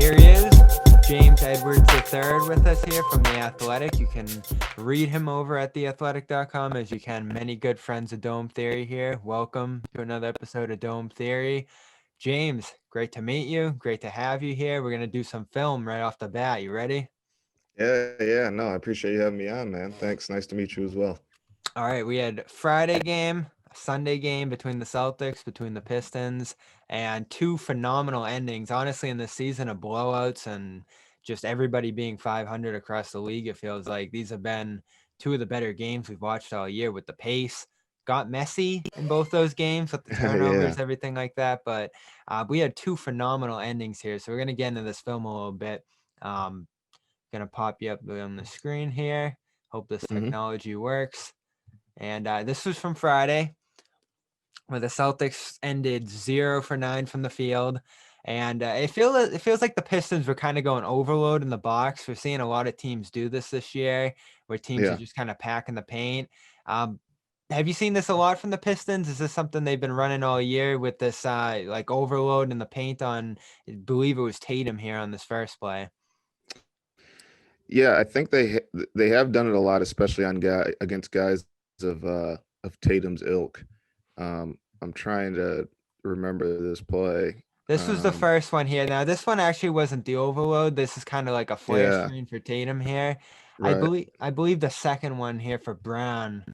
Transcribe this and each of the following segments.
Here he is, James Edwards III with us here from The Athletic. You can read him over at theathletic.com as you can many good friends of Dome Theory here. Welcome to another episode of Dome Theory. James, great to meet you. Great to have you here. We're going to do some film right off the bat. You ready? Yeah. No, I appreciate you having me on, man. Thanks. Nice to meet you as well. All right, we had Friday game, Sunday game between the Celtics, between the Pistons, and two phenomenal endings. Honestly, in this season of blowouts and just everybody being 500 across the league, it feels like these have been two of the better games we've watched all year with the pace. Got messy in both those games with the turnovers, Yeah. everything like that. But we had two phenomenal endings here. So we're going to get into this film a little bit. Going to pop you up on the screen here. Hope this hmm technology works. And this was from Friday, where the Celtics ended 0 for 9 from the field. And it feels like the Pistons were kind of going overload in the box. We're seeing a lot of teams do this year, where teams are Yeah. just kind of packing the paint. Have you seen this a lot from the Pistons? Is this something they've been running all year with this like overload in the paint on? I believe it was Tatum here on this first play. Yeah. I think they have done it a lot, especially on against guys of Tatum's ilk. I'm trying to remember this play. This was the first one here. Now, this one actually wasn't the overload. This is kind of like a flare Yeah. screen for Tatum here. Right. I believe the second one here for Brown,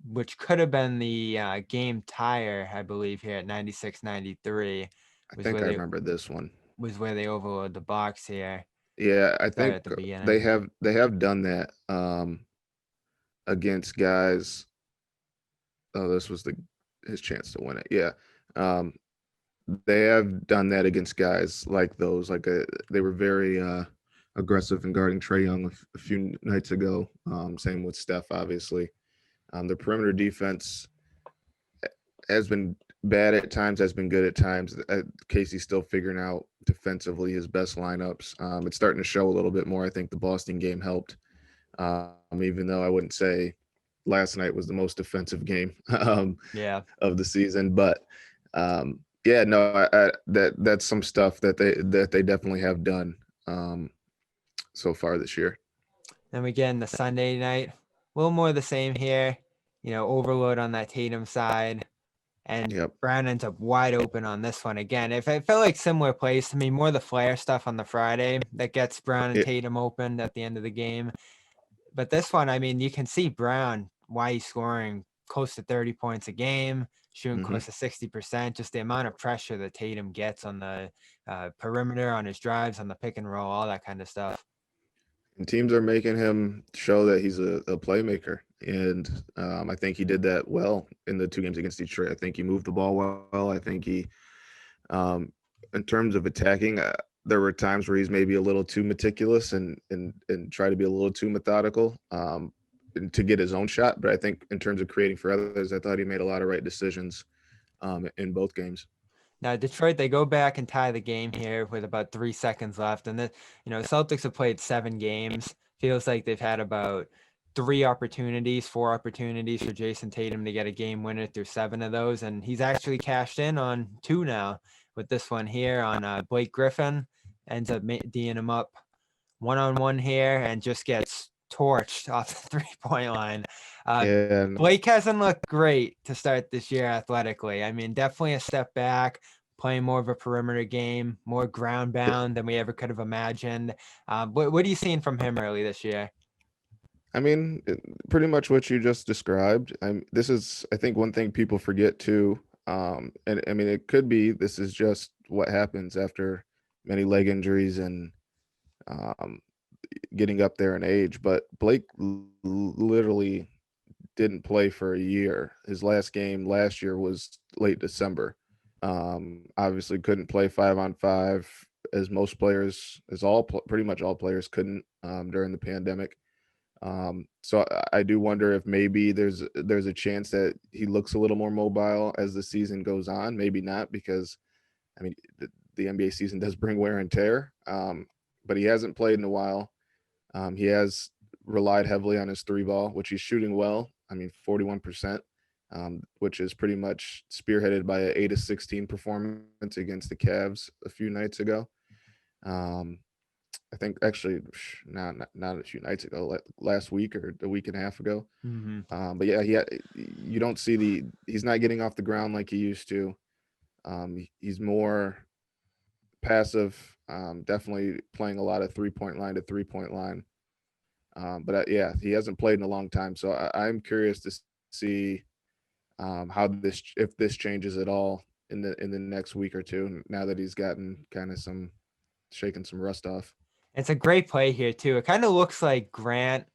which could have been the game tire, I believe here at 96-93, I was think I remember this one. where they overload the box here. Yeah. I Started think at the beginning. they have done that against guys. Oh, this was the his chance to win it. Yeah. Um, they have done that against guys like those. They were very aggressive in guarding Trey Young a few nights ago. Same with Steph, obviously. The perimeter defense has been bad at times, has been good at times. Casey's still figuring out defensively his best lineups. It's starting to show a little bit more. I think the Boston game helped, even though I wouldn't say last night was the most defensive game Yeah. of the season. But yeah, no, that's some stuff that they definitely have done so far this year. Then we get in the Sunday night. A little more of the same here. Overload on that Tatum side. And Yep. Brown ends up wide open on this one again. If it felt like similar plays to me, more the flare stuff on the Friday that gets Brown and It, Tatum open at the end of the game. But this one, I mean, you can see Brown why he's scoring close to 30 points a game, shooting mhm. close to 60%. Just the amount of pressure that Tatum gets on the perimeter, on his drives, on the pick and roll, all that kind of stuff. And teams are making him show that he's a playmaker, and I think he did that well in the two games against Detroit. I think he moved the ball well. I think um, in terms of attacking, there were times where he's maybe a little too meticulous and try to be a little too methodical and to get his own shot. But I think in terms of creating for others, I thought he made a lot of right decisions in both games. Now, Detroit, they go back and tie the game here with about 3 seconds left. And Celtics have played 7 games. Feels like they've had about 4 opportunities for Jason Tatum to get a game winner through 7 of those. And he's actually cashed in on 2 now with this one here on Blake Griffin. Ends up D'ing him up one-on-one here and just gets torched off the three-point line. And Blake hasn't looked great to start this year athletically. I mean, definitely a step back, playing more of a perimeter game, more ground bound than we ever could have imagined. What are you seeing from him early this year? I mean, pretty much what you just described. This is, I think, one thing people forget too. And I mean, it could be this is just what happens after many leg injuries and um, getting up there in age. But Blake literally didn't play for a year. His last game last year was late December. Obviously, couldn't play 5-on-5 as most players, as pretty much all players couldn't during the pandemic. So I do wonder if maybe there's a chance that he looks a little more mobile as the season goes on. Maybe not because I mean the NBA season does bring wear and tear. But he hasn't played in a while. He has relied heavily on his three ball, which he's shooting well. I mean, 41%, which is pretty much spearheaded by an 8 of 16 performance against the Cavs a few nights ago. Um, I think actually not a few nights ago, last week or a week and a half ago. Hmm. But yeah, you don't see he's not getting off the ground like he used to. He's more passive. Definitely playing a lot of 3-point line to 3-point line. But yeah, he hasn't played in a long time, so I'm curious to see how this if this changes at all in the next week or two. Now that he's gotten kind of some shaking some rust off. It's a great play here too. It kind of looks like Grant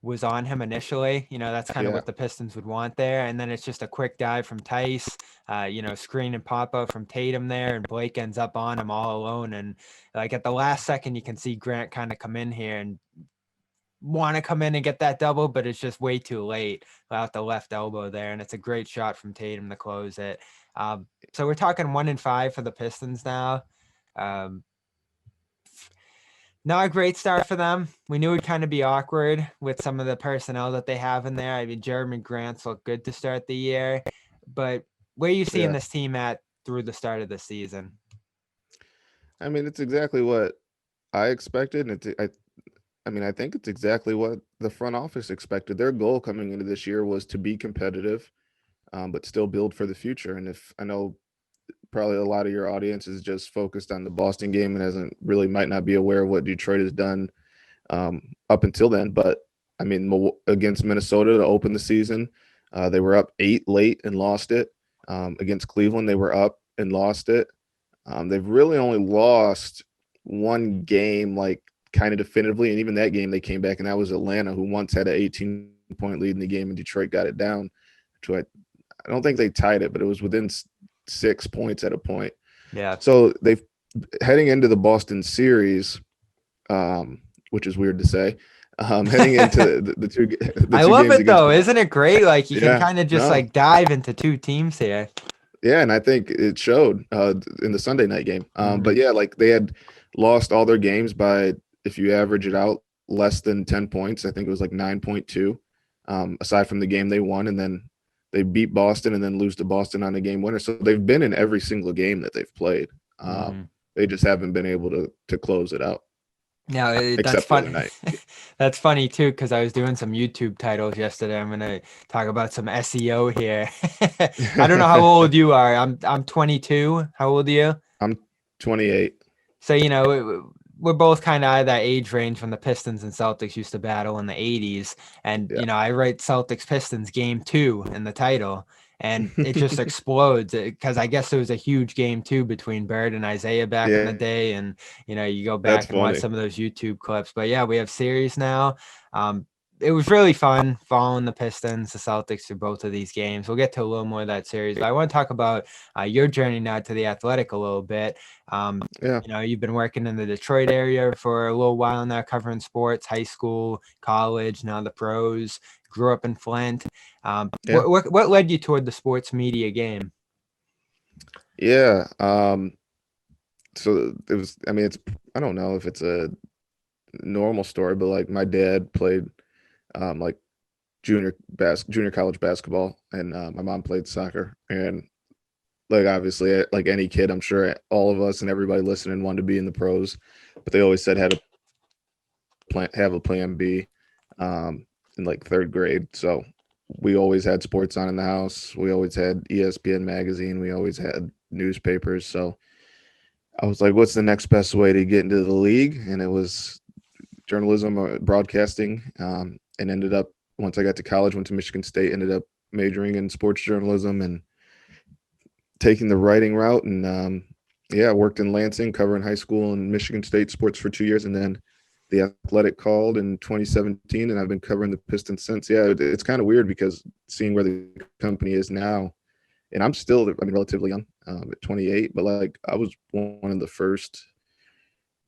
was on him initially. That's kind of Yeah, what the Pistons would want there. And then it's just a quick dive from Tice, screen and pop up from Tatum there, and Blake ends up on him all alone. And like at the last second, you can see Grant kind of come in here and want to come in and get that double, but it's just way too late without the left elbow there. And it's a great shot from Tatum to close it. So we're talking 1-5 for the Pistons now. Um, Not a great start for them. We knew it'd kind of be awkward with some of the personnel that they have in there. I mean, Jerami Grant's looked good to start the year, but where are you seeing yeah. this team at through the start of the season? I mean, it's exactly what I expected, and I think it's exactly what the front office expected. Their goal coming into this year was to be competitive, but still build for the future. And if I know probably a lot of your audience is just focused on the Boston game and hasn't really might not be aware of what Detroit has done up until then. But I mean, against Minnesota to open the season, they were up 8 late and lost it. Against Cleveland, they were up and lost it. They've really only lost one game, like kind of definitively, and even that game they came back, and that was Atlanta, who once had an 18-point lead in the game, and Detroit got it down to I don't think they tied it, but it was within 6 points at a point. Yeah. So they've heading into the Boston series, which is weird to say. Heading into the two I love games it against though. Isn't it great? Like you can yeah, kind of just no, like dive into two teams here. yeah, and I think it showed in the Sunday night game. But Hmm. yeah, like they had lost all their games by, if you average it out, less than 10 points. I think it was like 9.2, aside from the game they won, and then they beat Boston and then lose to Boston on the game winner. So they've been in every single game that they've played. Hmm. They just haven't been able to close it out, Now that's except the other fun. night. That's funny too, because I was doing some YouTube titles yesterday. I'm gonna talk about some SEO here. I don't know how old you are. I'm 22. How old are you? I'm 28. So, we're both kind of out of that age range when the Pistons and Celtics used to battle in the 80s. And, Yeah. I write Celtics Pistons game 2 in the title, and it just explodes because I guess there was a huge game 2 between Bird and Isaiah back in Yeah, the day. And, you go that's back and watch funny. some of those YouTube clips. But yeah, we have series now. It was really fun following the Pistons, the Celtics through both of these games. We'll get to a little more of that series, but I want to talk about your journey now to the Athletic a little bit. Um, Yeah. you've been working in the Detroit area for a little while now, covering sports, high school, college, now the pros. Grew up in Flint. Yeah. What led you toward the sports media game? Yeah. So it was, I mean, I don't know if it's a normal story, but like my dad played like junior college basketball, and my mom played soccer. And like obviously, like any kid, I'm sure all of us and everybody listening wanted to be in the pros, but they always said had to have a plan B in like third grade. So we always had sports on in the house. We always had ESPN magazine. We always had newspapers. So I was like, what's the next best way to get into the league? And it was journalism or broadcasting. And ended up, once I got to college, went to Michigan State, ended up majoring in sports journalism and taking the writing route. And yeah, worked in Lansing, covering high school and Michigan State sports for 2 years. And then the Athletic called in 2017, and I've been covering the Pistons since. Yeah, it's kind of weird because seeing where the company is now, and I'm still, I mean, relatively young at 28, but like I was one of the first,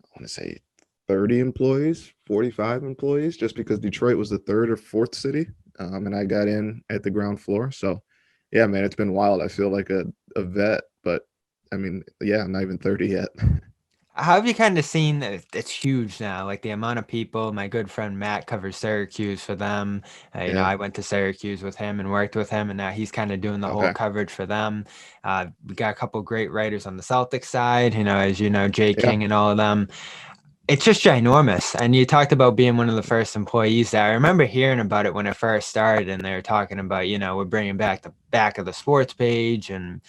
I want to say 30 employees, 45 employees, just because Detroit was the third or fourth city. And I got in at the ground floor. So yeah, man, it's been wild. I feel like a vet, but I mean, yeah, I'm not even 30 yet. How have you kind of seen that it's huge now? Like the amount of people, my good friend Matt covers Syracuse for them. Yeah. I went to Syracuse with him and worked with him, and now he's kind of doing the whole Okay. coverage for them. We got a couple great writers on the Celtics side, as you know, Jay Yeah. King and all of them. It's just ginormous. And you talked about being one of the first employees there. I remember hearing about it when it first started, and they were talking about, we're bringing back the back of the sports page and,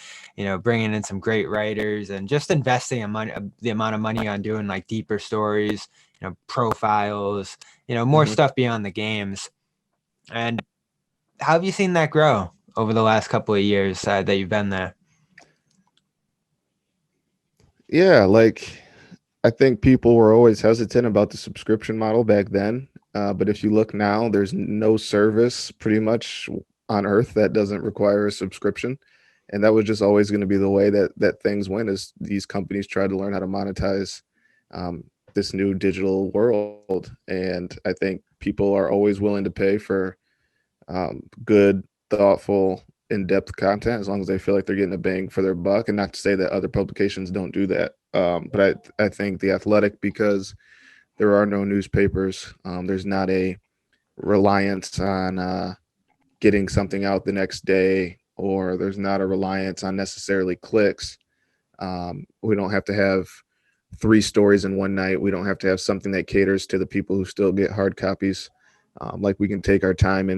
bringing in some great writers and just investing in money, the amount of money on doing like deeper stories, profiles, more Hmm. stuff beyond the games. And how have you seen that grow over the last couple of years that you've been there? Yeah, like I think people were always hesitant about the subscription model back then. But if you look now, there's no service pretty much on earth that doesn't require a subscription. And that was just always going to be the way that things went as these companies try to learn how to monetize um, this new digital world. And I think people are always willing to pay for good, thoughtful, in-depth content as long as they feel like they're getting a bang for their buck. And not to say that other publications don't do that, but I think the Athletic, because there are no newspapers, there's not a reliance on getting something out the next day, or there's not a reliance on necessarily clicks. We don't have to have three stories in one night. We don't have to have something that caters to the people who still get hard copies. Like we can take our time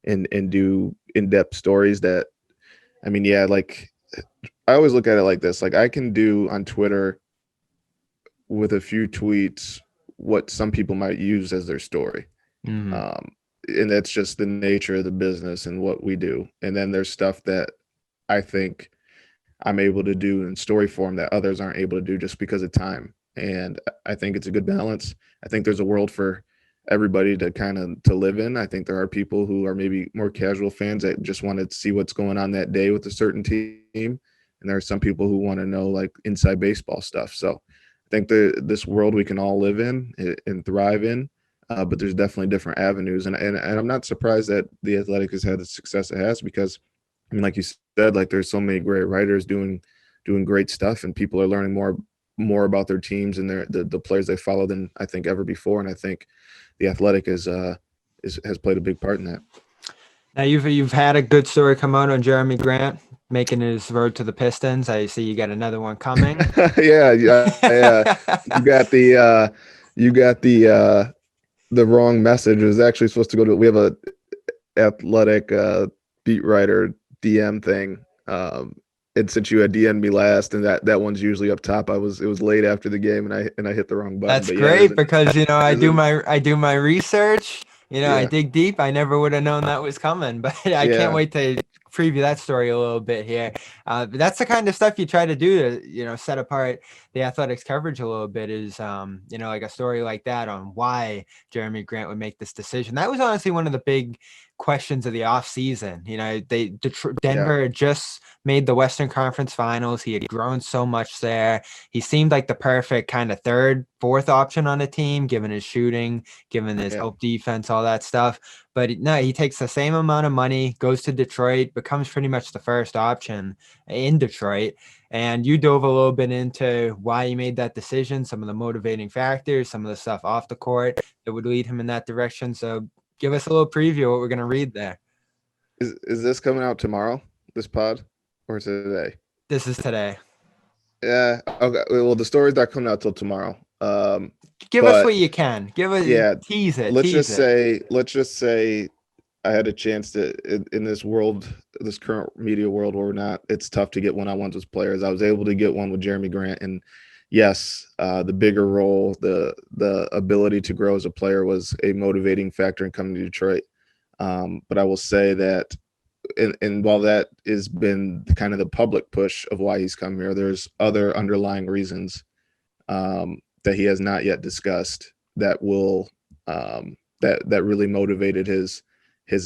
and do in-depth stories that, I mean, yeah, like I always look at it like this. Like I can do on Twitter with a few tweets what some people might use as their story. Mm-hmm. Um, and that's just the nature of the business and what we do. And then there's stuff that I think I'm able to do in story form that others aren't able to do just because of time. And I think it's a good balance. I think there's a world for everybody to kind of to live in. I think there are people who are maybe more casual fans that just want to see what's going on that day with a certain team. And there are some people who want to know like inside baseball stuff. So I think this world we can all live in and thrive in. But there's definitely different avenues. And I'm not surprised that the Athletic has had the success it has because I mean, like you said, like there's so many great writers doing great stuff, and people are learning more about their teams and the players they follow than I think ever before. And I think the Athletic is has played a big part in that. Now you've had a good story come out on Jerami Grant making his road to the Pistons. I see you got another one coming. Yeah, yeah, yeah. You got the wrong message. It was actually supposed to go to. We have a Athletic beat writer DM thing. And since you had DM'd me last, and that one's usually up top, it was late after the game, and I hit the wrong button. That's But yeah, there's great an because I there's an I do my research. I yeah, dig deep. I never would have known that was coming, but I can't yeah, wait to preview that story a little bit here. But that's the kind of stuff you try to do to set apart the athletics coverage a little bit. Is like a story like that on why Jeremy Grant would make this decision. That was honestly one of the big questions of the off season. yeah, Denver had just made the Western Conference Finals. He had grown so much there. He seemed like the perfect kind of third, fourth option on the team, given his shooting, given his yeah, help defense, all that stuff. But no, he takes the same amount of money, goes to Detroit, becomes pretty much the first option in Detroit. And you dove a little bit into why he made that decision, some of the motivating factors, some of the stuff off the court that would lead him in that direction. So give us a little preview of what we're going to read there. Is this coming out tomorrow? This pod or today? This is today. Yeah. Okay. Well, the story's not coming out till tomorrow. Give us But what you can. Give us yeah, tease it. let's just say I had a chance to in this world, this current media world where we're not, it's tough to get one-on-ones with players. I was able to get one with Jeremy Grant, and yes, the bigger role, the ability to grow as a player was a motivating factor in coming to Detroit. But I will say that, and while that has been kind of the public push of why he's come here, there's other underlying reasons that he has not yet discussed that will that really motivated his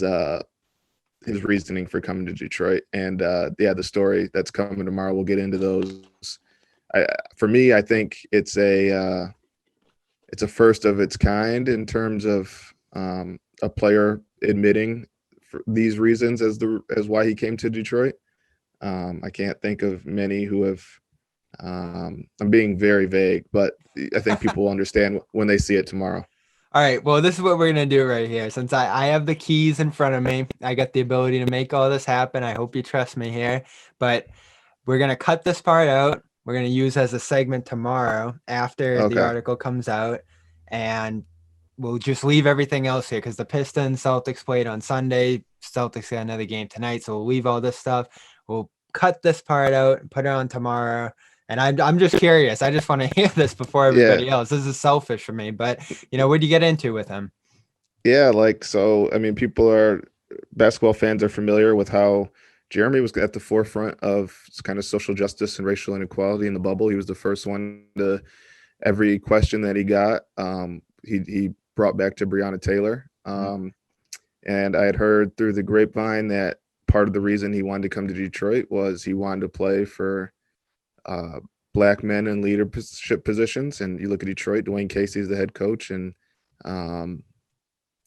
uh his reasoning for coming to Detroit. And yeah, the story that's coming tomorrow, we'll get into those. For me, I think it's a first of its kind in terms of a player admitting for these reasons as why he came to Detroit. I can't think of many who have I'm being very vague, but I think people will understand when they see it tomorrow. All right, well, this is what we're gonna do right here. Since I have the keys in front of me, I got the ability to make all this happen. I hope you trust me here. But we're gonna cut this part out. We're gonna use as a segment tomorrow after the Okay. article comes out, and we'll just leave everything else here because the Pistons Celtics played on Sunday. Celtics got another game tonight, so we'll leave all this stuff. We'll cut this part out and put it on tomorrow. And I'm just curious. I just want to hear this before Yeah. everybody else. This is selfish for me, but what do you get into with him? Yeah. Like, so, I mean, basketball fans are familiar with how Jeremy was at the forefront of kind of social justice and racial inequality in the bubble. He was the first one to every question that he got. He brought back to Breonna Taylor. And I had heard through the grapevine that part of the reason he wanted to come to Detroit was he wanted to play for black men in leadership positions. And you look at Detroit, Dwayne Casey's the head coach, and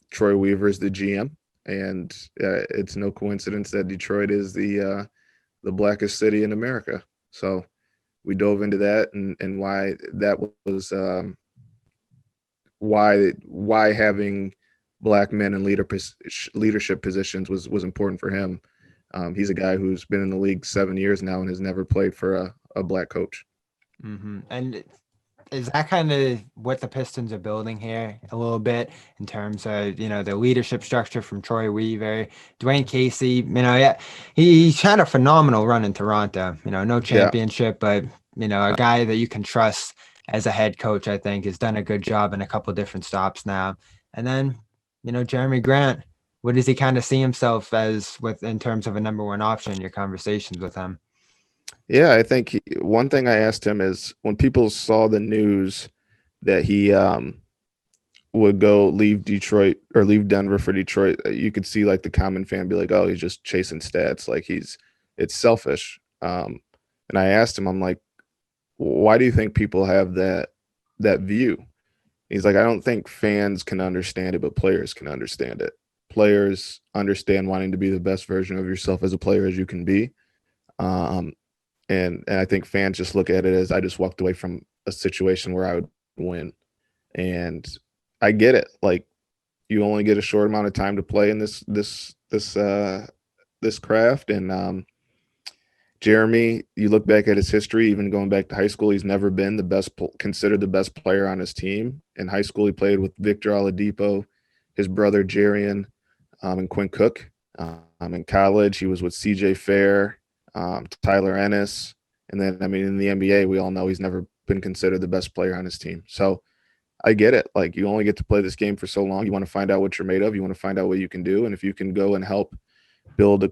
Troy Weaver's the GM. And it's no coincidence that Detroit is the blackest city in America. So we dove into that and why that was why having black men in leadership positions was important for him. He's a guy who's been in the league 7 years now and has never played for a black coach. And is that kind of what the Pistons are building here a little bit in terms of, the leadership structure from Troy Weaver, Dwayne Casey, yeah, he's had a phenomenal run in Toronto, no championship, but, a guy that you can trust as a head coach, I think has done a good job in a couple different stops now. And then, Jerami Grant, what does he kind of see himself as in terms of a number one option in your conversations with him? Yeah, I think one thing I asked him is when people saw the news that he would go leave Detroit or leave Denver for Detroit, you could see like the common fan be like, "Oh, he's just chasing stats. Like it's selfish." And I asked him, I'm like, "Why do you think people have that view?" He's like, "I don't think fans can understand it, but players can understand it. Players understand wanting to be the best version of yourself as a player as you can be." And I think fans just look at it as I just walked away from a situation where I would win. And I get it. Like you only get a short amount of time to play in this craft. And Jeremy, you look back at his history, even going back to high school, he's never been considered the best player on his team. In high school, he played with Victor Oladipo, his brother Jarian, and Quinn Cook. In college, he was with CJ Fair, Tyler Ennis. And then, I mean, in the NBA, we all know he's never been considered the best player on his team. So I get it. Like you only get to play this game for so long. You want to find out what you're made of. You want to find out what you can do. And if you can go and help build a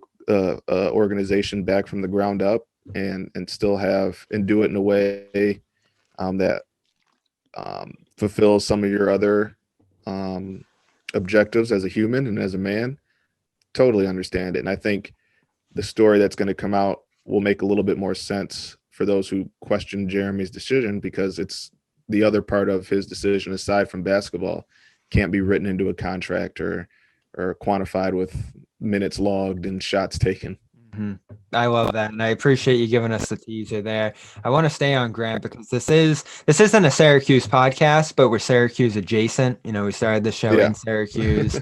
organization back from the ground up and still do it in a way that fulfills some of your other objectives as a human and as a man, totally understand it. And I think the story that's going to come out will make a little bit more sense for those who question Jeremy's decision, because it's the other part of his decision aside from basketball can't be written into a contract or quantified with minutes logged and shots taken. I love that, and I appreciate you giving us the teaser there. I want to stay on Grant because this isn't a Syracuse podcast, but we're Syracuse adjacent. We started the show in Syracuse.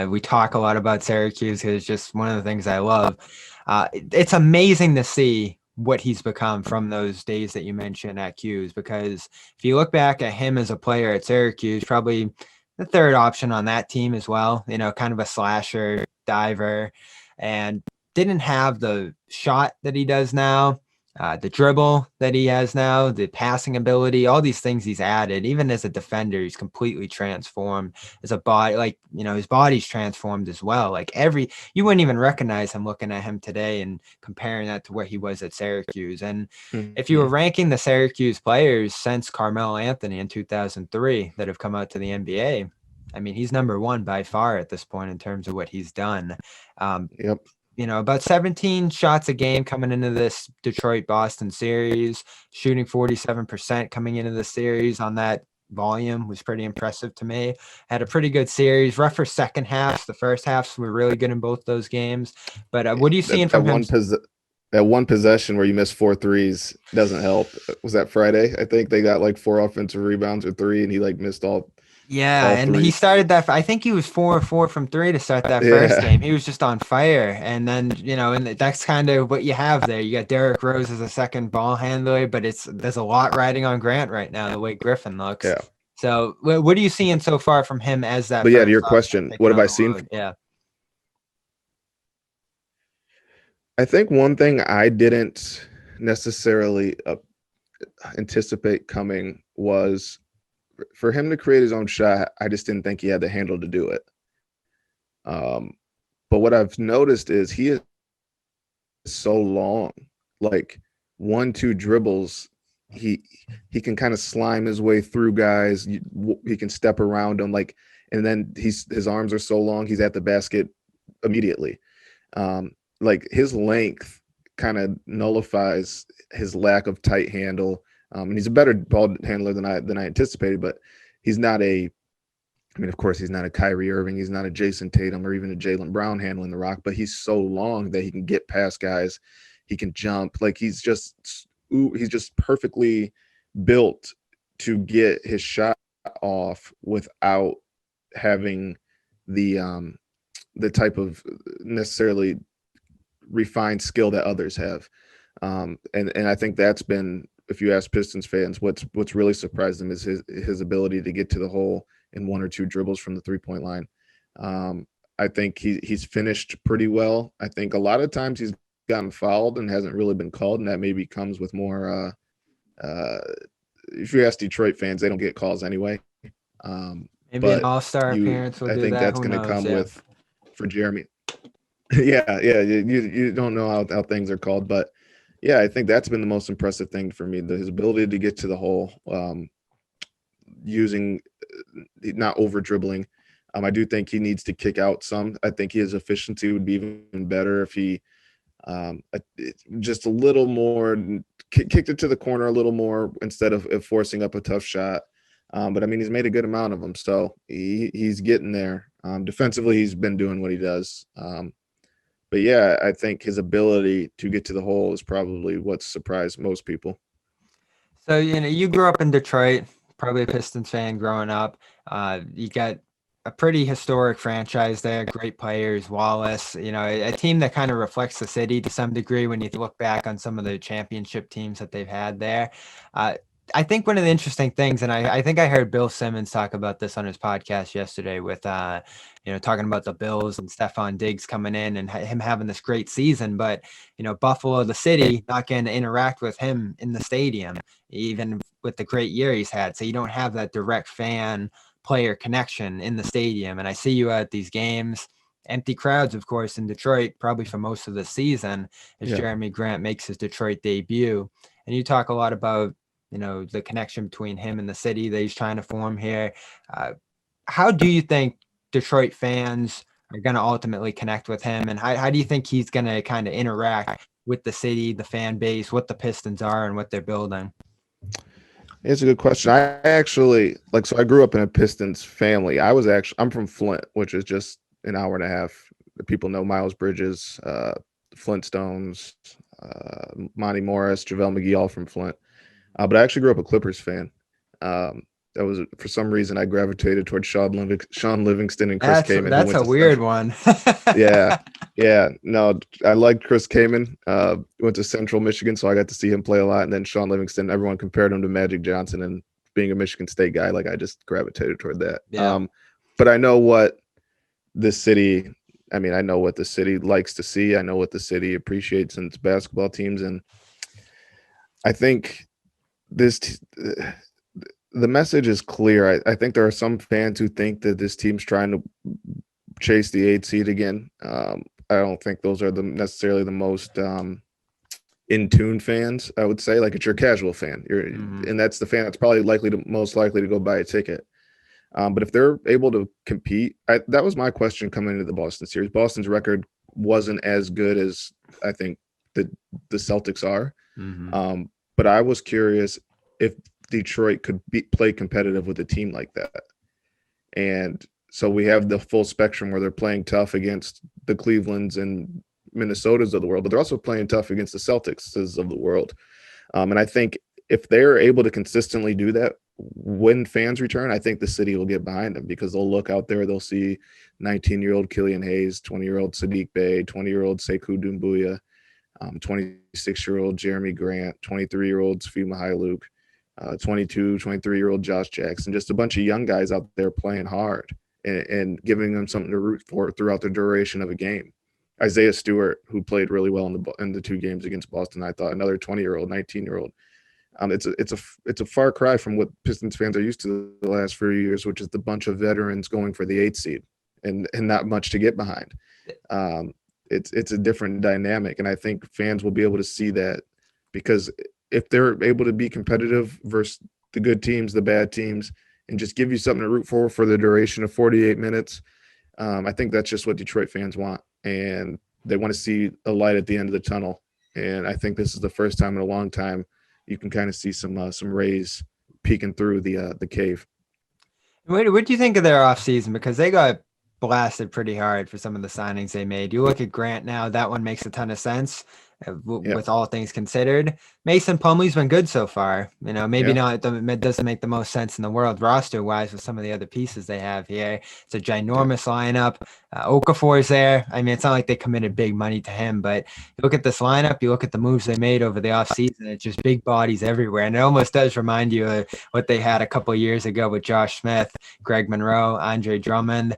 We talk a lot about Syracuse because it's just one of the things I love. It's amazing to see what he's become from those days that you mentioned at Q's, because if you look back at him as a player at Syracuse, probably the third option on that team as well, kind of a slasher, diver, and didn't have the shot that he does now, the dribble that he has now, the passing ability, all these things he's added. Even as a defender, he's completely transformed. As a body, like, his body's transformed as well. Like you wouldn't even recognize him looking at him today and comparing that to where he was at Syracuse. And if you were ranking the Syracuse players since Carmelo Anthony in 2003 that have come out to the NBA, I mean, he's number one by far at this point in terms of what he's done. Yep. About 17 shots a game coming into this Detroit-Boston series, shooting 47% coming into the series on that volume was pretty impressive to me. Had a pretty good series, rougher second half. The first halves were really good in both those games. But what are you seeing from him? that one possession where you missed 4 threes doesn't help. Was that Friday? I think they got like 4 offensive rebounds or 3, and he like missed Yeah, all and he 3. started that. I think he was 4 or 4 from three to start that first Yeah, game. He was just on fire, and then and that's kind of what you have there. You got Derrick Rose as a second ball handler, but there's a lot riding on Grant right now. The way Griffin looks. yeah. So, what are you seeing so far from him as that But yeah, to first your option question, what taking have on I the seen? load? Yeah. I think one thing I didn't necessarily anticipate coming was for him to create his own shot. I just didn't think he had the handle to do it. Um, but what I've noticed is he is so long, like 1-2 dribbles. He he can kind of slime his way through guys. He can step around them, like, and then his arms are so long. He's at the basket immediately. Like his length kind of nullifies his lack of tight handle. And he's a better ball handler than I anticipated, but he's not a. I mean, of course, he's not a Kyrie Irving, he's not a Jason Tatum or even a Jaylen Brown handling the rock, but he's so long that he can get past guys. He can jump. Like he's just perfectly built to get his shot off without having the type of necessarily refined skill that others have. And I think that's been, if you ask Pistons fans, what's really surprised them is his ability to get to the hole in 1 or 2 dribbles from the 3-point line. I think he's finished pretty well. I think a lot of times he's gotten fouled and hasn't really been called, and that maybe comes with more. If you ask Detroit fans, they don't get calls anyway. Maybe an But all-star appearance will I do think that. that's Who going to knows? come Yeah. with for Jeremy. Yeah. You don't know how things are called, but yeah, I think that's been the most impressive thing for me, his ability to get to the hole, using not over dribbling. I do think he needs to kick out some. I think his efficiency would be even better if he just a little more kicked it to the corner a little more instead of forcing up a tough shot. But I mean, he's made a good amount of them, so he's getting there. Defensively, he's been doing what he does. But yeah, I think his ability to get to the hole is probably what surprised most people. So, you grew up in Detroit, probably a Pistons fan growing up. You got a pretty historic franchise there, great players, Wallace, a team that kind of reflects the city to some degree when you look back on some of the championship teams that they've had there. Uh, I think one of the interesting things, and I think I heard Bill Simmons talk about this on his podcast yesterday with, talking about the Bills and Stephon Diggs coming in and him having this great season, but, Buffalo, the city, not getting to interact with him in the stadium, even with the great year he's had. So you don't have that direct fan player connection in the stadium. And I see you at these games, empty crowds, of course, in Detroit, probably for most of the season, as Yeah. Jerami Grant makes his Detroit debut. And you talk a lot about, the connection between him and the city that he's trying to form here. How do you think Detroit fans are going to ultimately connect with him? And how do you think he's going to kind of interact with the city, the fan base, what the Pistons are and what they're building? It's a good question. I actually so I grew up in a Pistons family. I'm from Flint, which is just an hour and a half. People know Miles Bridges, Flintstones, Monty Morris, JaVale McGee, all from Flint. But I actually grew up a Clippers fan. That was, for some reason, I gravitated towards Sean Livingston and Chris Kaman, who That's went a to weird Central. one. Yeah, yeah. No, I liked Chris Kaman. Went to Central Michigan, so I got to see him play a lot. And then Sean Livingston, everyone compared him to Magic Johnson, and being a Michigan State guy, like I just gravitated toward that. Yeah. But I know what this city. I mean, I know what the city likes to see. I know what the city appreciates in its basketball teams, and I think the message is clear. I think there are some fans who think that this team's trying to chase the 8th seed again. I don't think those are necessarily the most in tune fans. I would say, like, it's your casual fan, and that's the fan that's probably most likely to go buy a ticket. But if they're able to compete, that was my question coming into the Boston series. Boston's record wasn't as good as I think the Celtics are. But I was curious if Detroit could play competitive with a team like that. And so we have the full spectrum where they're playing tough against the Clevelands and Minnesotas of the world, but they're also playing tough against the Celtics of the world. And I think if they're able to consistently do that when fans return, I think the city will get behind them because they'll look out there, they'll see 19-year-old Killian Hayes, 20-year-old Sadiq Bey, 20-year-old Sekou Doumbouya, 26-year-old Jerami Grant, 23-year-old Svi Mykhailiuk, 22, 23-year-old Josh Jackson, just a bunch of young guys out there playing hard and giving them something to root for throughout the duration of a game. Isaiah Stewart, who played really well in the 2 games against Boston, I thought another 20-year-old, 19-year-old. It's a far cry from what Pistons fans are used to the last few years, which is the bunch of veterans going for the 8th seed and not much to get behind. It's a different dynamic, and I think fans will be able to see that because if they're able to be competitive versus the good teams, the bad teams, and just give you something to root for the duration of 48 minutes, I think that's just what Detroit fans want, and they want to see a light at the end of the tunnel. And I think this is the first time in a long time you can kind of see some rays peeking through the cave. What do you think of their offseason? Because they got blasted pretty hard for some of the signings they made. You look at Grant now, that one makes a ton of sense with all things considered. Mason Plumlee's been good so far. Maybe not, it doesn't make the most sense in the world roster wise with some of the other pieces they have here. It's a ginormous lineup. Okafor's there. I mean, it's not like they committed big money to him, but you look at this lineup, you look at the moves they made over the offseason, it's just big bodies everywhere. And it almost does remind you of what they had a couple of years ago with Josh Smith, Greg Monroe, Andre Drummond.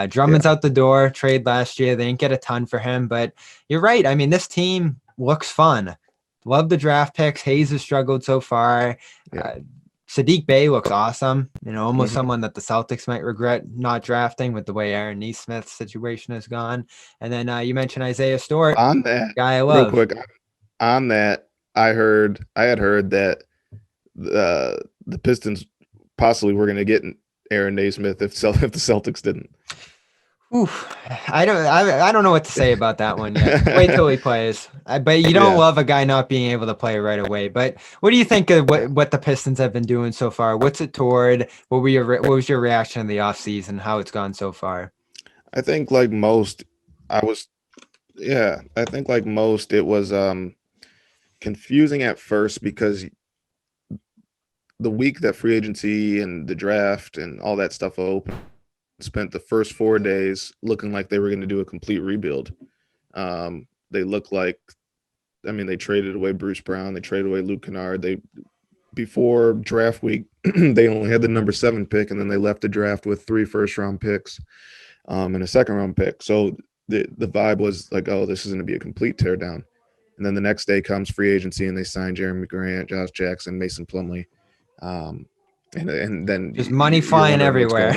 Drummond's out the door. Trade last year. They didn't get a ton for him, but you're right. I mean, this team looks fun. Love the draft picks. Hayes has struggled so far. Sadiq Bey looks awesome. Almost someone that the Celtics might regret not drafting with the way Aaron Nesmith's situation has gone. And then you mentioned Isaiah Stewart. On that, guy I love. Real quick, on that, I had heard that the Pistons possibly were going to get Aaron Nesmith if the Celtics didn't. Oof, I don't know what to say about that one yet. Wait till he plays. But you don't love a guy not being able to play right away. But what do you think of what the Pistons have been doing so far? What's it toward? What was your reaction to the offseason? How it's gone so far? I think like most, it was confusing at first because the week that free agency and the draft and all that stuff opened, spent the first 4 days looking like they were going to do a complete rebuild. They looked like, they traded away Bruce Brown, they traded away Luke Kennard. Before draft week, they only had the number 7 pick, and then they left the draft with 3 first-round picks and a second-round pick. So the vibe was like, oh, this is going to be a complete teardown. And then the next day comes free agency, and they sign Jerami Grant, Josh Jackson, Mason Plumlee. And then just money flying everywhere.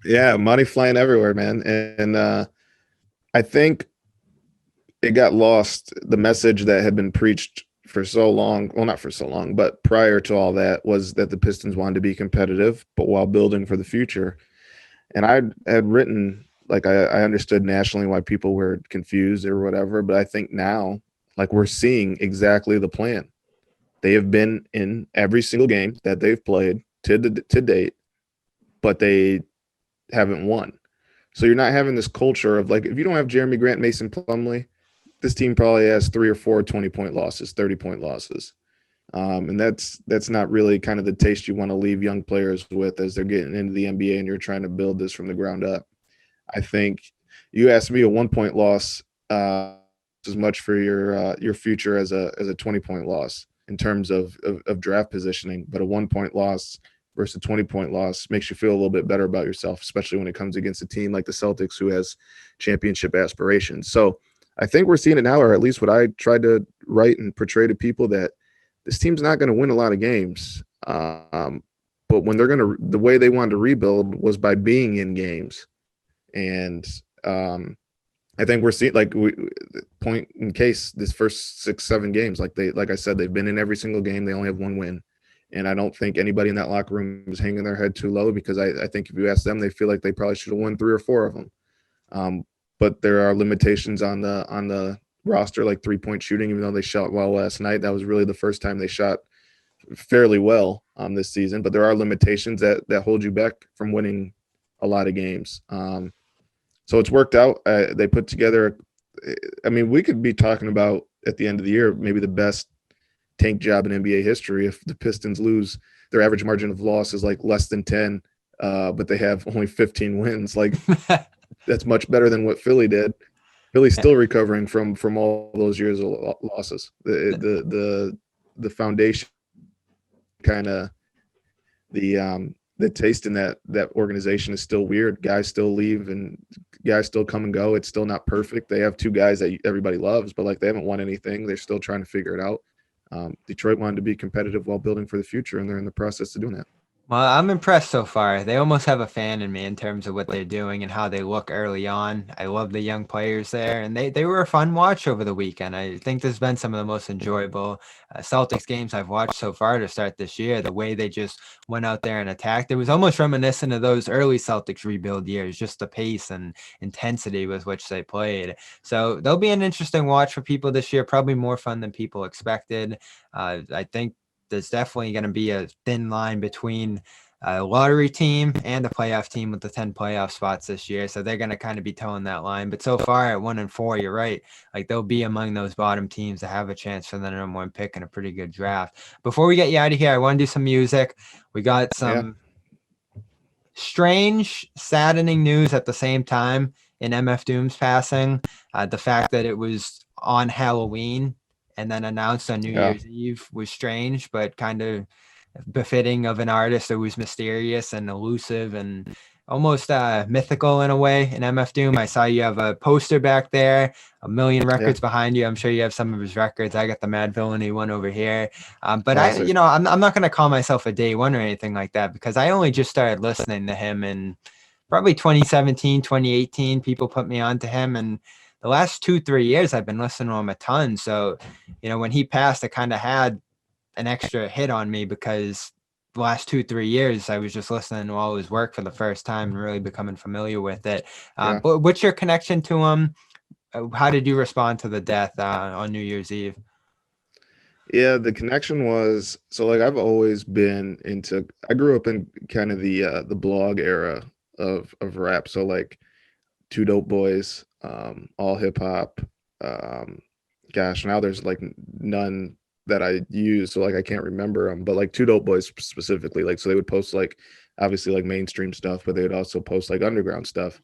Yeah, money flying everywhere, man. And I think it got lost. The message that had been preached for so long, well, not for so long, but prior to all that, was that the Pistons wanted to be competitive, but while building for the future. And I had written, like, I understood nationally why people were confused or whatever, but I think now, like, we're seeing exactly the plan. They have been in every single game that they've played to date, but they haven't won. So you're not having this culture of, like, if you don't have Jerami Grant, Mason Plumlee, this team probably has 3 or 4 20-point losses, 30-point losses. And that's not really kind of the taste you want to leave young players with as they're getting into the NBA and you're trying to build this from the ground up. I think you asked me, a 1-point loss as much for your future as a 20-point loss in terms of draft positioning, but a 1-point loss versus a 20-point loss makes you feel a little bit better about yourself, especially when it comes against a team like the Celtics who has championship aspirations. So I think we're seeing it now, or at least what I tried to write and portray to people, that this team's not going to win a lot of games. But when the way they wanted to rebuild was by being in games. And I think we're seeing, point in case, this first 6-7 games, like I said, they've been in every single game. They only have 1 win. And I don't think anybody in that locker room is hanging their head too low, because I think if you ask them, they feel like they probably should have won 3 or 4 of them. But there are limitations on the roster, like 3-point shooting, even though they shot well last night. That was really the first time they shot fairly well this season. But there are limitations that hold you back from winning a lot of games. So it's worked out. They put together I mean, we could be talking about at the end of the year maybe the best tank job in NBA history if the Pistons lose. Their average margin of loss is like less than 10, but they have only 15 wins. Like that's much better than what Philly did. Philly's still recovering from all those years of losses. The foundation kind of the taste in that organization is still weird. Guys still leave and guys still come and go. It's still not perfect. They have two guys that everybody loves, but like they haven't won anything. They're still trying to figure it out. Detroit wanted to be competitive while building for the future, and they're in the process of doing that. Well, I'm impressed so far. They almost have a fan in me in terms of what they're doing and how they look early on. I love the young players there, and they were a fun watch over the weekend. I think there's been some of the most enjoyable Celtics games I've watched so far to start this year. The way they just went out there and attacked. It was almost reminiscent of those early Celtics rebuild years, just the pace and intensity with which they played. So they'll be an interesting watch for people this year, probably more fun than people expected. I think there's definitely going to be a thin line between a lottery team and a playoff team with the 10 playoff spots this year. So they're going to kind of be towing that line. But so far at 1-4, you're right. Like they'll be among those bottom teams that have a chance for the number one pick in a pretty good draft. Before we get you out of here, I want to do some music. We got some strange, saddening news at the same time in MF Doom's passing. The fact that it was on Halloween and then announced on New Year's Eve was strange, but kind of befitting of an artist who was mysterious and elusive and almost mythical in a way in MF Doom. I saw you have a poster back there, a million records behind you. I'm sure you have some of his records. I got the Mad Villainy one over here. But Classic. I'm not going to call myself a day one or anything like that because I only just started listening to him in probably 2017, 2018. People put me on to him, and the last 2-3 years I've been listening to him a ton. So, when he passed, I kind of had an extra hit on me because the last 2-3 years I was just listening to all his work for the first time and really becoming familiar with it. But what's your connection to him? How did you respond to the death on New Year's Eve? Yeah, the connection was so like I've always been into. I grew up in kind of the blog era of rap. So like Two Dope Boys, all hip hop. Gosh, now there's like none that I use, so like I can't remember them. But like Two Dope Boys specifically, like so they would post like obviously like mainstream stuff, but they would also post like underground stuff.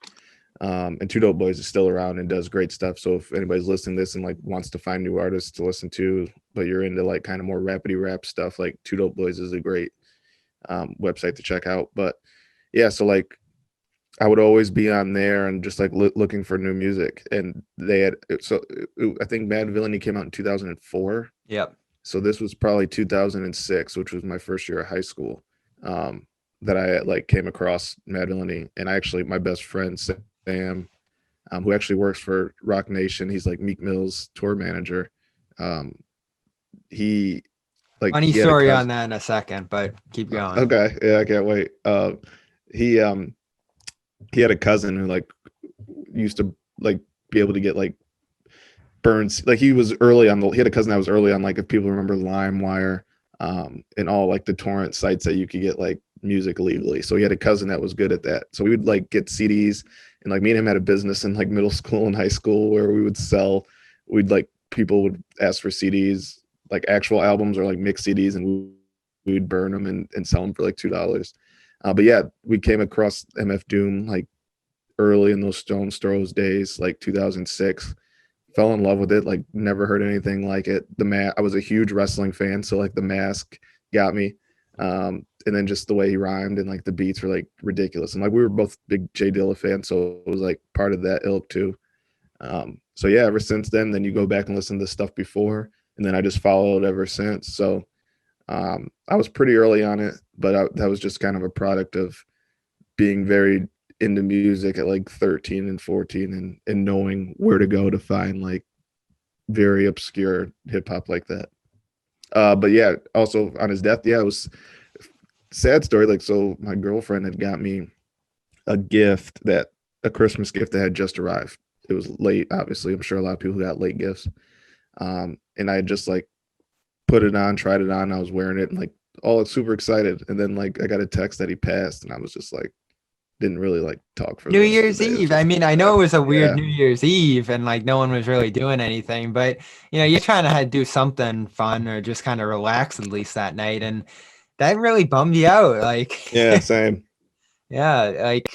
And Two Dope Boys is still around and does great stuff. So if anybody's listening to this and like wants to find new artists to listen to, but you're into like kind of more rapidy rap stuff, like Two Dope Boys is a great website to check out. But yeah, so like I would always be on there and just like looking for new music. And they had I think Mad Villainy came out in 2004. Yep. So this was probably 2006, which was my first year of high school. That I like came across Mad Villainy, and I actually my best friend Sam, who actually works for Rock Nation. He's like Meek Mill's tour manager. He like Funny he had a story cousin. on that in a second, but keep going. Okay, yeah, I can't wait. He he had a cousin who like used to like be able to get like burns. Like he was early on he had a cousin that was early on like if people remember LimeWire, and all like the torrent sites that you could get like music legally. So he had a cousin that was good at that. So we would like get CDs, and like me and him had a business in like middle school and high school where we would sell. We'd like people would ask for CDs, like actual albums or like mixed CDs, and we would burn them and sell them for like $2. But yeah, we came across MF Doom like early in those Stones Throws days, like 2006. Fell in love with it, like never heard anything like it. I was a huge wrestling fan, so like the mask got me. And then just the way he rhymed and like the beats were like ridiculous. And like we were both big Jay Dilla fans, so it was like part of that ilk too. So yeah, ever since then you go back and listen to stuff before, and then I just followed ever since. So I was pretty early on it, but that was just kind of a product of being very into music at like 13 and 14 and knowing where to go to find like very obscure hip hop like that. But yeah, also on his death, yeah, it was a sad story. Like, so my girlfriend had got me a Christmas gift that had just arrived. It was late, obviously. I'm sure a lot of people got late gifts. And I had just like put it on, tried it on. I was wearing it and like all super excited. And then like I got a text that he passed, and I was just like, didn't really like talk for New the rest of Year's the day. It was Eve. I just mean, I know it was a weird yeah, New Year's Eve and like no one was really doing anything, but you're trying to do something fun or just kind of relax at least that night. And that really bummed you out. Like, yeah, same. yeah, like,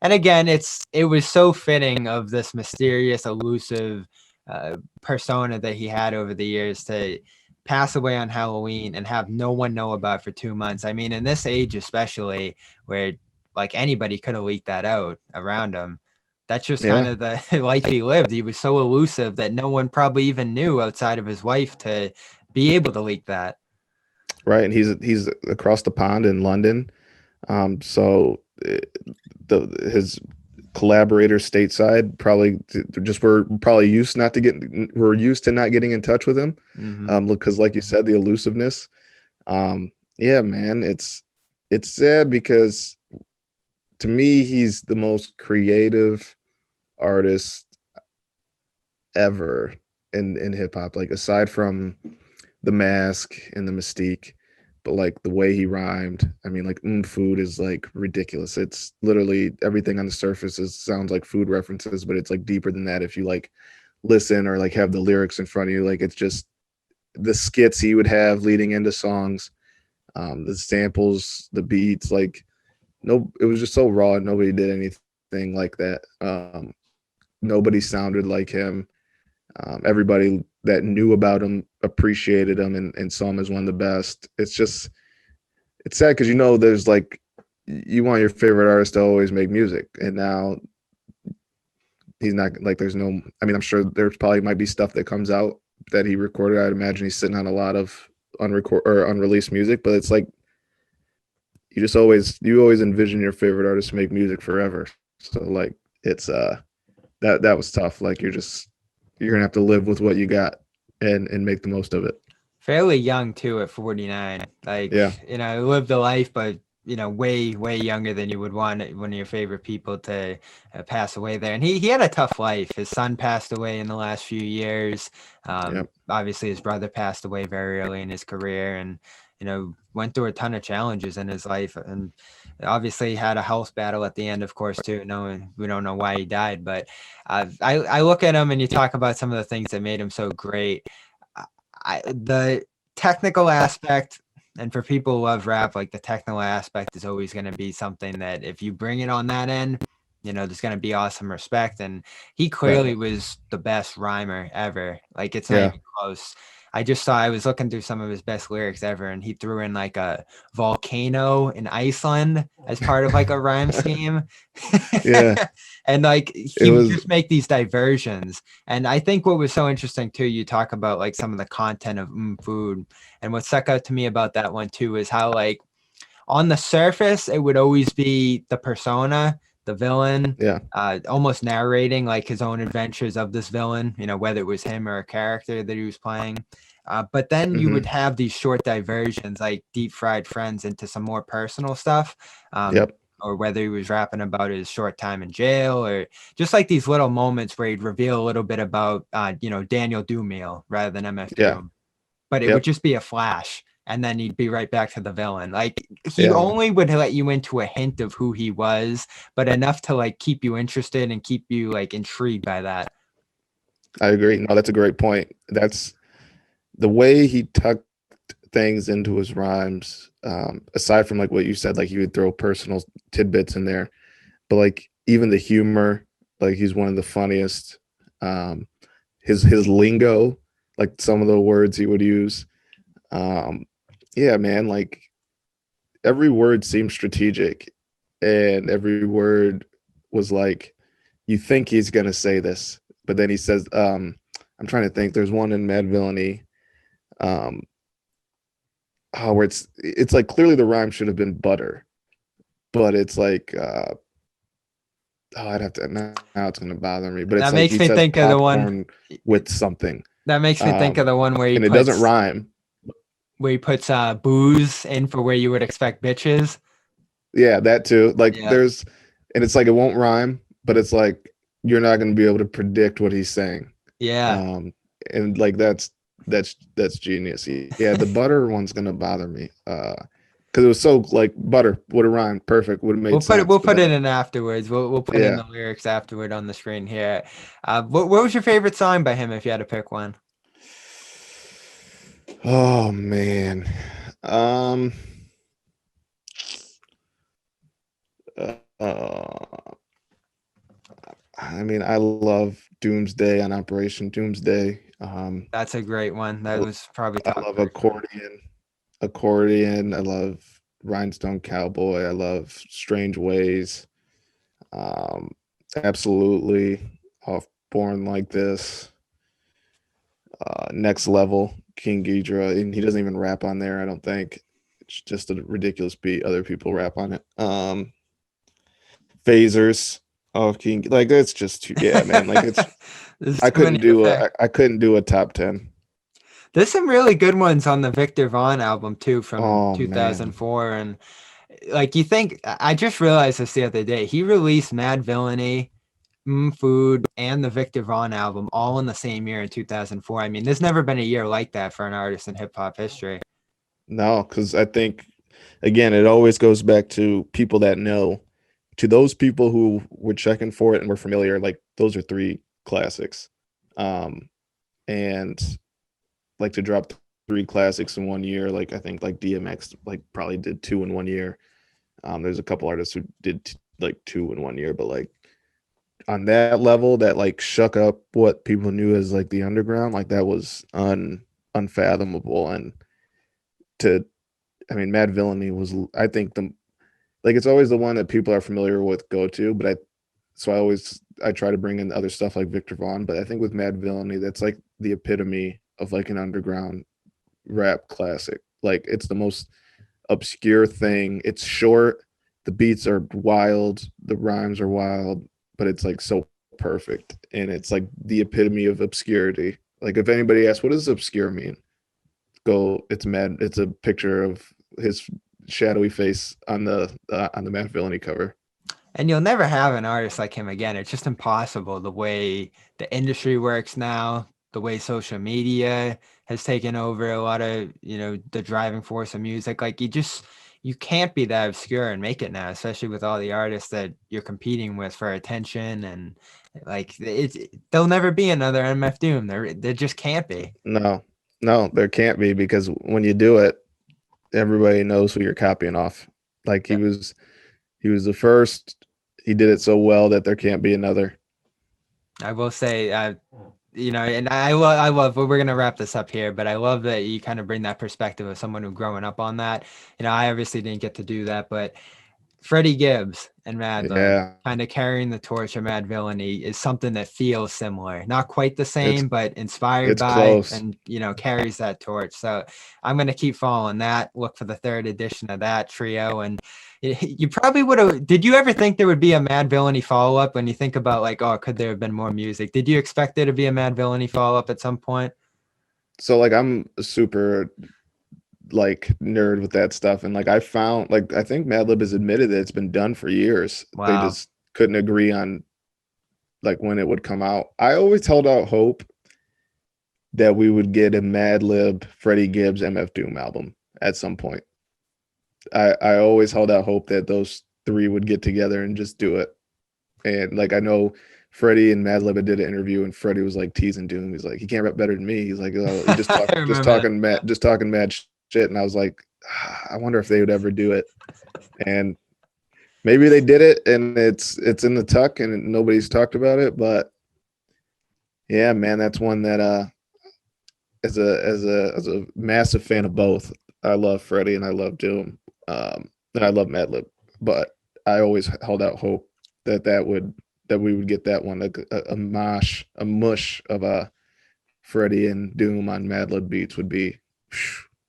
and again, it was so fitting of this mysterious, elusive persona that he had over the years to pass away on Halloween and have no one know about for 2 months. I mean, in this age, especially where like anybody could have leaked that out around him. That's just kind Yeah, of the life he lived. He was so elusive that no one probably even knew outside of his wife to be able to leak that. right. And he's across the pond in London. So the his collaborators stateside probably just were probably used to not getting in touch with him. Hmm. Because like you said, the elusiveness. Yeah, man, it's sad because to me he's the most creative artist ever in hip hop. Like aside from the mask and the mystique, but like the way he rhymed. I mean, like food is like ridiculous. It's literally everything on the surface sounds like food references, but it's like deeper than that if you like listen or like have the lyrics in front of you. Like it's just the skits he would have leading into songs, the samples, the beats, like no, it was just so raw. Nobody did anything like that. Nobody sounded like him. Everybody that knew about him appreciated him and saw him as one of the best. It's sad because there's like you want your favorite artist to always make music, and now he's not like there's no. I mean, I'm sure there's probably might be stuff that comes out that he recorded. I'd imagine he's sitting on a lot of unreleased music, but it's like you always envision your favorite artist to make music forever. So like it's that was tough. Like you're gonna have to live with what you got and make the most of it. Fairly young too at 49. Like, Yeah, lived a life, but way, way younger than you would want one of your favorite people to pass away there. And he had a tough life. His son passed away in the last few years. yeah, Obviously his brother passed away very early in his career and, went through a ton of challenges in his life and obviously had a health battle at the end, of course, too. Knowing we don't know why he died, but I look at him and you talk about some of the things that made him so great. The technical aspect, and for people who love rap, like the technical aspect is always going to be something that if you bring it on that end, there's going to be awesome respect. And he right. clearly was the best rhymer ever. Like it's not Yeah, even close. I was looking through some of his best lyrics ever, and he threw in like a volcano in Iceland as part of like a rhyme scheme. yeah. And like It he would was just make these diversions. And I think what was so interesting too, you talk about like some of the content of food. And what stuck out to me about that one too is how like on the surface, it would always be the persona, the villain, yeah, almost narrating like his own adventures of this villain, whether it was him or a character that he was playing. But then you would hmm have these short diversions like Deep Fried Friends into some more personal stuff. yep, Or whether he was rapping about his short time in jail or just like these little moments where he'd reveal a little bit about, Daniel Dumeal rather than MF yeah, Doom, but it would yep, just be a flash and then he'd be right back to the villain. Like he yeah. only would let you into a hint of who he was, but enough to like keep you interested and keep you like intrigued by that. I agree. No, that's a great point. That's the way he tucked things into his rhymes. Aside from like what you said, like he would throw personal tidbits in there, but like even the humor, like he's one of the funniest. Um, his lingo, like some of the words he would use. Um, yeah, man, like every word seemed strategic, and every word was like you think he's gonna say this, but then he says, I'm trying to think. There's one in Mad Villainy, um, where it's like clearly the rhyme should have been butter, but it's like I'd have to now it's gonna bother me, but it's That like makes he me says think of the one popcorn with something, that makes me think of um, the one and it doesn't rhyme. where he puts booze in for where you would expect bitches. Yeah, that too. Like Yeah. there's, and it's like it won't rhyme, but it's like you're not gonna be able to predict what he's saying. Yeah. Um, and like that's genius. Yeah, the butter one's gonna bother me. because it was so like butter would have rhymed perfect, would have made sense. We'll But put it then, in afterwards. We'll put in yeah. the lyrics afterward on the screen here. What was your favorite song by him if you had to pick one? Oh man. Um. Uh, I mean, I love Doomsday on Operation Doomsday. That's a great one. That I, was probably I top love three for me. accordion. I love Rhinestone Cowboy. I love Strange Ways. Um, absolutely off Born Like This. Next Level, King Ghidra, and he doesn't even rap on there. I don't think it's just a ridiculous beat. Other people rap on it. Phasers of King, like it's just too, yeah, man. Like it's There's too many to pick. I couldn't do a top 10. There's some really good ones on the Victor Vaughn album too from Oh man, 2004. And like you think, I just realized this the other day. He released Mad Villainy, Food, and the Victor Vaughn album all in the same year in 2004. I mean, there's never been a year like that for an artist in hip hop history. no, because I think again, it always goes back to people that know. To those people who were checking for it and were familiar, like those are three classics. And like to drop three classics in one year, like I think like DMX like probably did two in one year. There's a couple artists who did like two in one year, but like on that level, that like shook up what people knew as like the underground, like that was unfathomable. And to, I mean, Mad Villainy was, I think the like it's always the one that people are familiar with go to, but I try to bring in other stuff like Victor Vaughn, but I think with Mad Villainy, that's like the epitome of like an underground rap classic. Like it's the most obscure thing. It's short, the beats are wild, the rhymes are wild, but it's like so perfect. And it's like the epitome of obscurity. Like if anybody asks what does obscure mean? Go, it's mad. It's a picture of his shadowy face on the Mad Villainy cover. And you'll never have an artist like him again. It's just impossible the way the industry works now, the way social media has taken over a lot of, the driving force of music. Like you can't be that obscure and make it now, especially with all the artists that you're competing with for attention. And like there'll never be another MF Doom. There just can't be. No, no, there can't be because when you do it, everybody knows who you're copying off. Like he was the first. He did it so well that there can't be another. I will say, and I love, we're going to wrap this up here, but I love that you kind of bring that perspective of someone who growing up on that. I obviously didn't get to do that, but Freddie Gibbs and Madlib Yeah, kind of carrying the torch of Mad Villainy is something that feels similar. Not quite the it's same, but inspired it's by close. and, carries that torch. So I'm going to keep following that. Look for the third edition of that trio. And you probably would have. Did you ever think there would be a Mad Villainy follow up when you think about like, oh, could there have been more music? Did you expect there to be a Mad Villainy follow up at some point? So like I'm a super like nerd with that stuff, and like I found like I think Madlib has admitted that it's been done for years. They Wow. just couldn't agree on like when it would come out. I always held out hope that we would get a Madlib Freddie Gibbs MF Doom album at some point. I always held out hope that those three would get together and just do it. And like I know Freddie and Madlib did an interview, and Freddie was like teasing Doom. He's like, he can't rap better than me. He's like, oh, he I remember that. just talking mad shit. And I was like, I wonder if they would ever do it. And maybe they did it, and it's in the tuck, and nobody's talked about it. But yeah, man, that's one that as a massive fan of both, I love Freddie and I love Doom, and I love Madlib. But I always held out hope that we would get that one a mush of a Freddie and Doom on Madlib beats would be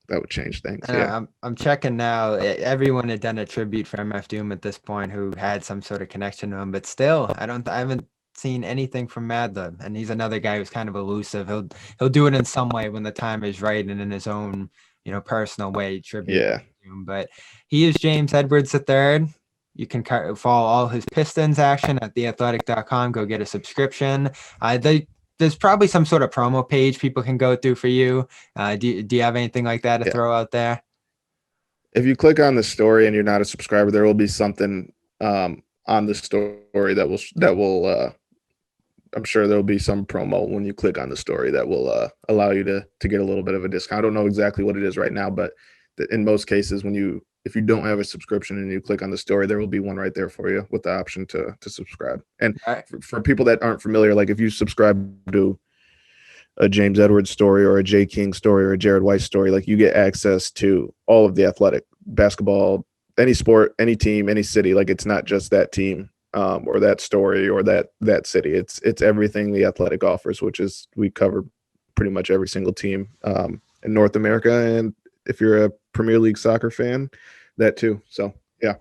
that would change things. And Yeah, I'm checking now. Everyone had done a tribute for MF Doom at this point who had some sort of connection to him, but still, I haven't seen anything from Madlib. And he's another guy who's kind of elusive. He'll do it in some way when the time is right and in his own, personal way, tribute yeah, Doom. But he is James Edwards III. You can follow all his Pistons action at theathletic.com. Go get a subscription. There's probably some sort of promo page people can go through for you. Do you have anything like that to yeah. throw out there? if you click on the story and you're not a subscriber, there will be something on the story that will I'm sure there'll be some promo when you click on the story that will allow you to get a little bit of a discount. I don't know exactly what it is right now, but in most cases, if you don't have a subscription and you click on the story, there will be one right there for you with the option to subscribe. And All right. for people that aren't familiar, like if you subscribe to a James Edwards story or a Jay King story or a Jared Weiss story, like you get access to all of the athletic basketball, any sport, any team, any city. Like it's not just that team or that story or that city. It's everything the athletic offers, which is we cover pretty much every single team in North America. And if you're a Premier League soccer fan, that too. So yeah.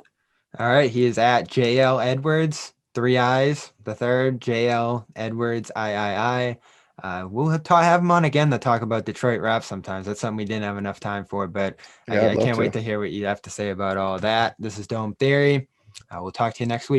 All right. He is at JL Edwards, 3 I's, the third, JL Edwards, III. We'll have him on again to talk about Detroit rap sometimes. That's something we didn't have enough time for, but Yeah, I'd I love can't to. wait to hear what you have to say about all that. This is Dome Theory. We'll talk to you next week.